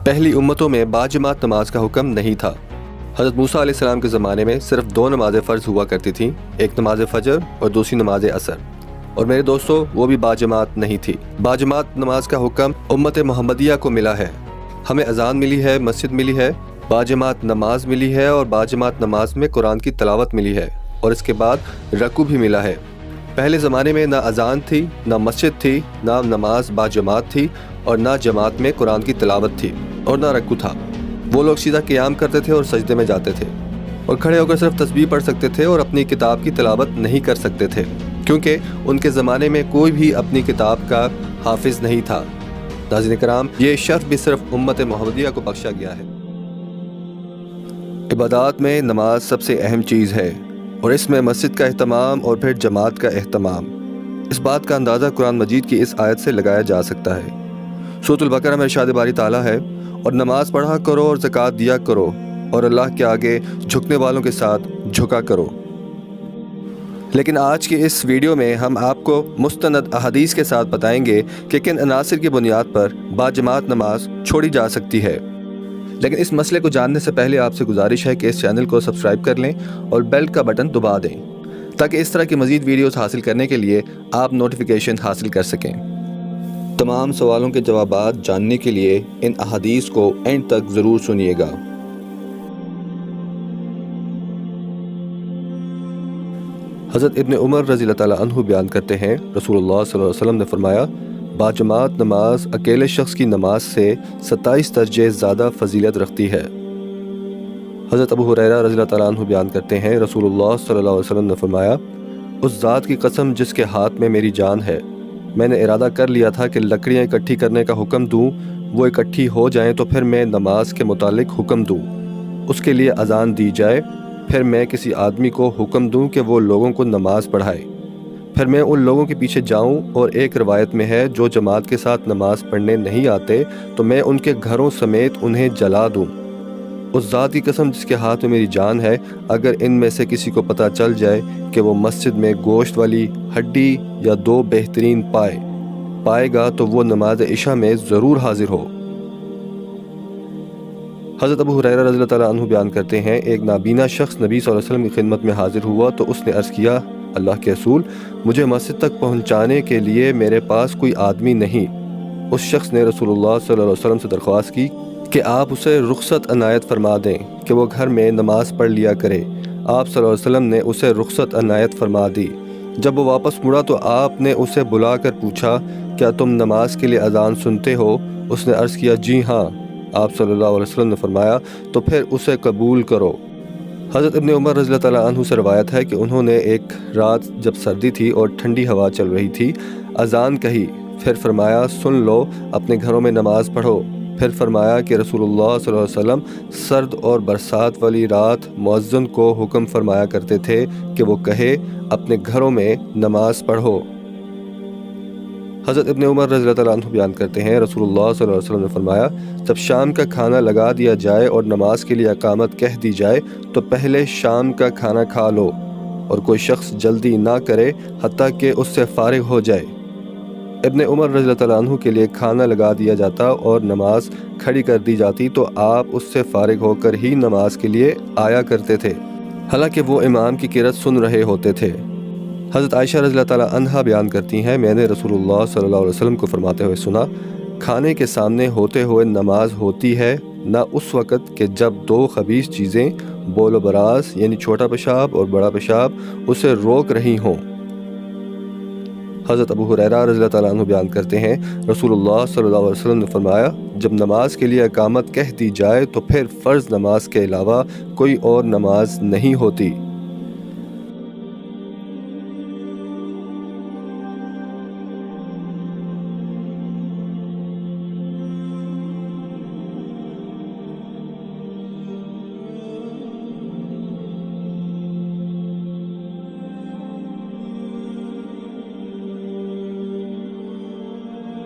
پہلی امتوں میں باجماعت نماز کا حکم نہیں تھا۔ حضرت موسیٰ علیہ السلام کے زمانے میں صرف 2 نمازیں فرض ہوا کرتی تھیں، ایک نماز فجر اور دوسری نماز عصر، اور میرے دوستو وہ بھی باجماعت نہیں تھی۔ باجماعت نماز کا حکم امت محمدیہ کو ملا ہے۔ ہمیں اذان ملی ہے، مسجد ملی ہے، باجماعت نماز ملی ہے، اور باجماعت نماز میں قرآن کی تلاوت ملی ہے، اور اس کے بعد رکوع بھی ملا ہے۔ پہلے زمانے میں نہ اذان تھی، نہ مسجد تھی، نہ نماز باجماعت تھی، اور نہ جماعت میں قرآن کی تلاوت تھی، اور نہ رکوع تھا۔ وہ لوگ سیدھا قیام کرتے تھے اور سجدے میں جاتے تھے، اور کھڑے ہو کر صرف تسبیح پڑھ سکتے تھے اور اپنی کتاب کی تلاوت نہیں کر سکتے تھے، کیونکہ ان کے زمانے میں کوئی بھی اپنی کتاب کا حافظ نہیں تھا۔ ناظرین کرام، یہ شرف بھی صرف امت محمدیہ کو بخشا گیا ہے۔ عبادات میں نماز سب سے اہم چیز ہے، اور اس میں مسجد کا اہتمام اور پھر جماعت کا اہتمام۔ اس بات کا اندازہ قرآن مجید کی اس آیت سے لگایا جا سکتا ہے۔ سورۃ البقرہ میں ارشاد باری تعالیٰ ہے، اور نماز پڑھا کرو اور زکوٰۃ دیا کرو، اور اللہ کے آگے جھکنے والوں کے ساتھ جھکا کرو۔ لیکن آج کی اس ویڈیو میں ہم آپ کو مستند احادیث کے ساتھ بتائیں گے کہ کن عناصر کی بنیاد پر باجماعت نماز چھوڑی جا سکتی ہے۔ لیکن اس مسئلے کو جاننے سے پہلے آپ سے گزارش ہے کہ اس چینل کو سبسکرائب کر لیں اور بیل کا بٹن دبا دیں، تاکہ اس طرح کی مزید ویڈیوز حاصل کرنے کے لیے آپ نوٹیفیکیشن حاصل کر سکیں۔ تمام سوالوں کے جوابات جاننے کے لیے ان احادیث کو اینڈ تک ضرور سنیے گا۔ حضرت ابن عمر رضی اللہ تعالیٰ عنہ بیان کرتے ہیں، رسول اللہ صلی اللہ علیہ وسلم نے فرمایا، باجماعت نماز اکیلے شخص کی نماز سے 27 درجے زیادہ فضیلت رکھتی ہے۔ حضرت ابو ہریرہ رضی اللہ تعالیٰ عنہ بیان کرتے ہیں، رسول اللہ صلی اللہ علیہ وسلم نے فرمایا، اس ذات کی قسم جس کے ہاتھ میں میری جان ہے، میں نے ارادہ کر لیا تھا کہ لکڑیاں اکٹھی کرنے کا حکم دوں، وہ اکٹھی ہو جائیں تو پھر میں نماز کے متعلق حکم دوں، اس کے لیے اذان دی جائے، پھر میں کسی آدمی کو حکم دوں کہ وہ لوگوں کو نماز پڑھائے، پھر میں ان لوگوں کے پیچھے جاؤں، اور ایک روایت میں ہے جو جماعت کے ساتھ نماز پڑھنے نہیں آتے تو میں ان کے گھروں سمیت انہیں جلا دوں۔ اس ذات کی قسم جس کے ہاتھ میں میری جان ہے، اگر ان میں سے کسی کو پتہ چل جائے کہ وہ مسجد میں گوشت والی ہڈی یا 2 بہترین پائے گا تو وہ نماز عشاء میں ضرور حاضر ہو۔ حضرت ابو ہریرہ رضی اللہ تعالیٰ عنہ بیان کرتے ہیں، ایک نابینا شخص نبی صلی اللہ علیہ وسلم کی خدمت میں حاضر ہوا تو اس نے عرض کیا، اللہ کے رسول، مجھے مسجد تک پہنچانے کے لیے میرے پاس کوئی آدمی نہیں۔ اس شخص نے رسول اللہ صلی اللہ علیہ وسلم سے درخواست کی کہ آپ اسے رخصت عنایت فرما دیں کہ وہ گھر میں نماز پڑھ لیا کرے۔ آپ صلی اللہ علیہ وسلم نے اسے رخصت عنایت فرما دی۔ جب وہ واپس مڑا تو آپ نے اسے بلا کر پوچھا، کیا تم نماز کے لیے اذان سنتے ہو؟ اس نے عرض کیا، جی ہاں۔ آپ صلی اللہ علیہ وسلم نے فرمایا، تو پھر اسے قبول کرو۔ حضرت ابن عمر رضی اللہ تعالیٰ عنہ سے روایت ہے کہ انہوں نے ایک رات جب سردی تھی اور ٹھنڈی ہوا چل رہی تھی، اذان کہی، پھر فرمایا، سن لو، اپنے گھروں میں نماز پڑھو۔ پھر فرمایا کہ رسول اللہ صلی اللہ علیہ وسلم سرد اور برسات والی رات مؤذن کو حکم فرمایا کرتے تھے کہ وہ کہے، اپنے گھروں میں نماز پڑھو۔ حضرت ابن عمر رضی اللہ تعالیٰ عنہ بیان کرتے ہیں، رسول اللہ صلی اللہ علیہ وسلم نے فرمایا، جب شام کا کھانا لگا دیا جائے اور نماز کے لیے اقامت کہہ دی جائے تو پہلے شام کا کھانا کھا لو، اور کوئی شخص جلدی نہ کرے حتیٰ کہ اس سے فارغ ہو جائے۔ ابن عمر رضی اللہ تعالیٰ عنہ کے لیے کھانا لگا دیا جاتا اور نماز کھڑی کر دی جاتی تو آپ اس سے فارغ ہو کر ہی نماز کے لیے آیا کرتے تھے، حالانکہ وہ امام کی قرأت سن رہے ہوتے تھے۔ حضرت عائشہ رضی اللہ تعالیٰ عنہا بیان کرتی ہیں، میں نے رسول اللہ صلی اللہ علیہ وسلم کو فرماتے ہوئے سنا، کھانے کے سامنے ہوتے ہوئے نماز ہوتی ہے نہ اس وقت کہ جب 2 خبیث چیزیں بول و براز یعنی چھوٹا پیشاب اور بڑا پیشاب اسے روک رہی ہوں۔ حضرت ابو ہریرہ رضی اللہ تعالیٰ عنہ بیان کرتے ہیں، رسول اللہ صلی اللہ علیہ وسلم نے فرمایا، جب نماز کے لیے اقامت کہہ دی جائے تو پھر فرض نماز کے علاوہ کوئی اور نماز نہیں ہوتی۔